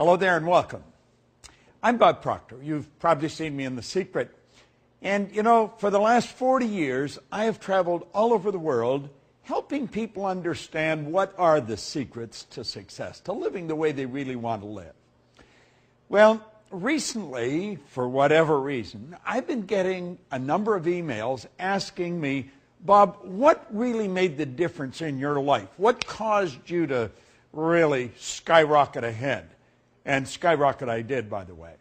Hello there and welcome. I'm Bob Proctor. You've probably seen me in The Secret. And you know, for the last 40 years, I have traveled all over the world helping people understand what are the secrets to success, to living the way they really want to live. Well, recently, for whatever reason, I've been getting a number of emails asking me, Bob, what really made the difference in your life? What caused you to really skyrocket ahead? And skyrocket I did, by the way.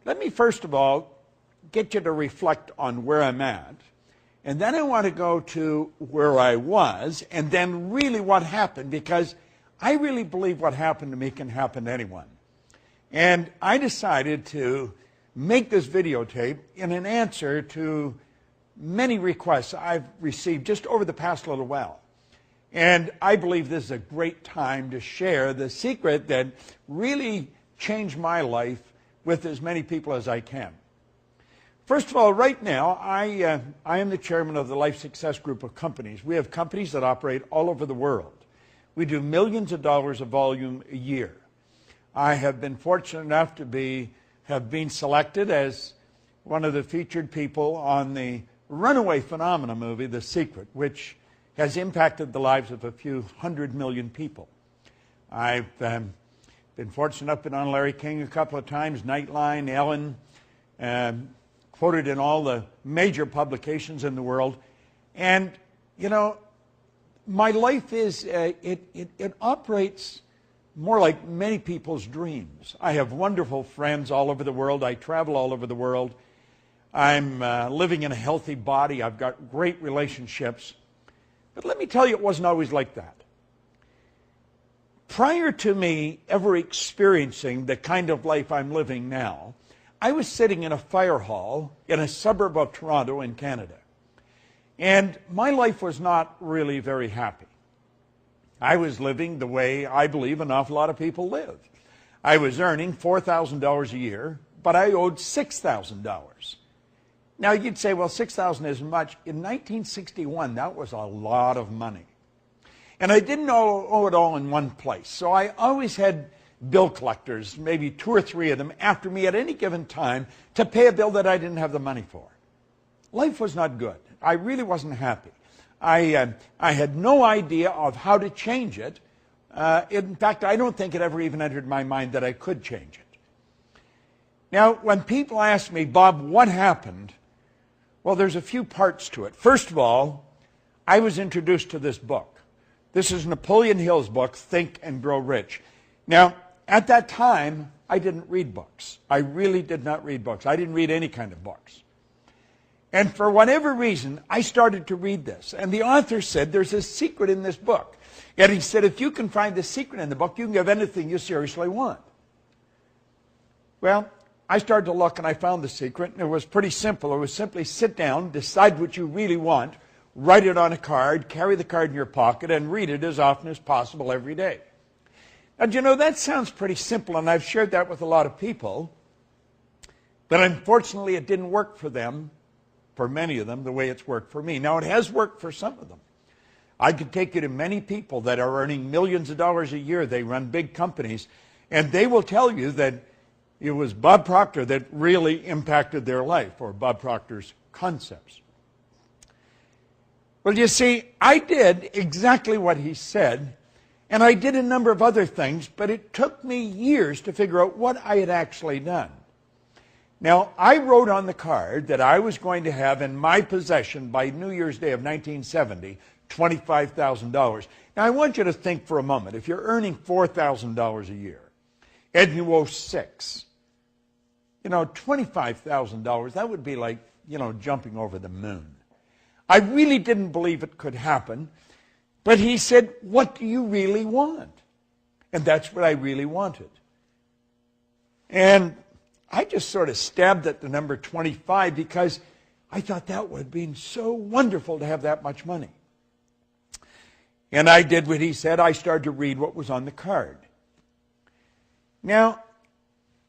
Let me first of all get you to reflect on where I'm at. And then I want to go to where I was and then really what happened, because I really believe what happened to me can happen to anyone. And I decided to make this videotape in an answer to many requests I've received just over the past little while. And I believe this is a great time to share the secret that really changed my life with as many people as I can. First of all, right now, I am the chairman of the Life Success Group of companies. We have companies that operate all over the world. We do millions of dollars of volume a year. I have been fortunate enough to have been selected as one of the featured people on the runaway phenomena movie, The Secret, which has impacted the lives of a few 100 million people. I've been fortunate enough to be on Larry King a couple of times, Nightline, Ellen, quoted in all the major publications in the world. And, you know, my life is, it operates more like many people's dreams. I have wonderful friends all over the world. I travel all over the world. I'm living in a healthy body. I've got great relationships. But let me tell you, it wasn't always like that. Prior to me ever experiencing the kind of life I'm living now, I was sitting in a fire hall in a suburb of Toronto in Canada. And my life was not really very happy. I was living the way I believe an awful lot of people live. I was earning $4,000 a year, but I owed $6,000. Now you'd say, well, $6,000 isn't much. In 1961, that was a lot of money. And I didn't owe it all in one place. So I always had bill collectors, maybe 2 or 3 of them, after me at any given time to pay a bill that I didn't have the money for. Life was not good. I really wasn't happy. I had no idea of how to change it. In fact, I don't think it ever even entered my mind that I could change it. Now, when people ask me, Bob, what happened? Well, there's a few parts to it. First of all, I was introduced to this book. This is Napoleon Hill's book, Think and Grow Rich. Now, at that time, I didn't read books. I really did not read books. I didn't read any kind of books. And for whatever reason, I started to read this. And the author said, there's a secret in this book. And he said, if you can find the secret in the book, you can have anything you seriously want. Well, I started to look and I found the secret, and it was pretty simple. It was simply sit down, decide what you really want, write it on a card, carry the card in your pocket, and read it as often as possible every day. Now, you know, that sounds pretty simple, and I've shared that with a lot of people, but unfortunately it didn't work for them, for many of them, the way it's worked for me. Now, it has worked for some of them. I could take you to many people that are earning millions of dollars a year. They run big companies, and they will tell you that it was Bob Proctor that really impacted their life, or Bob Proctor's concepts. Well, you see, I did exactly what he said, and I did a number of other things, but it took me years to figure out what I had actually done. Now, I wrote on the card that I was going to have in my possession by New Year's Day of 1970, $25,000. Now, I want you to think for a moment. If you're earning $4,000 a year, and you owe $6,000, you know, $25,000, that would be like, you know, jumping over the moon. I really didn't believe it could happen, but he said, what do you really want? And that's what I really wanted. And I just sort of stabbed at the number 25 because I thought that would have been so wonderful to have that much money. And I did what he said. I started to read what was on the card. Now,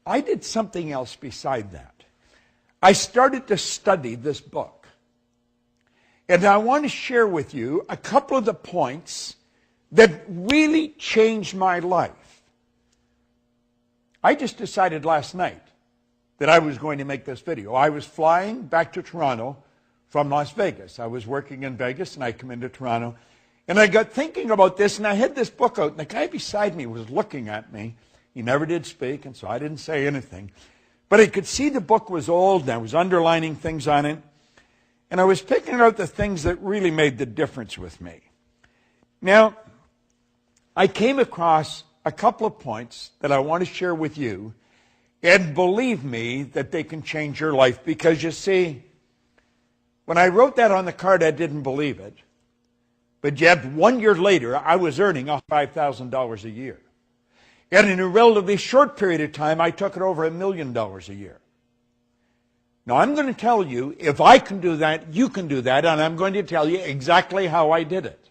I did something else beside that. I started to study this book. And I want to share with you a couple of the points that really changed my life. I just decided last night that I was going to make this video. I was flying back to Toronto from Las Vegas. I was working in Vegas, and I come into Toronto. And I got thinking about this, and I had this book out, and the guy beside me was looking at me. He never did speak, and so I didn't say anything. But I could see the book was old, and I was underlining things on it. And I was picking out the things that really made the difference with me. Now, I came across a couple of points that I want to share with you, and believe me that they can change your life. Because you see, when I wrote that on the card, I didn't believe it. But yet, 1 year later, I was earning $5,000 a year. And in a relatively short period of time, I took it over $1 million a year. Now, I'm going to tell you, if I can do that, you can do that, and I'm going to tell you exactly how I did it.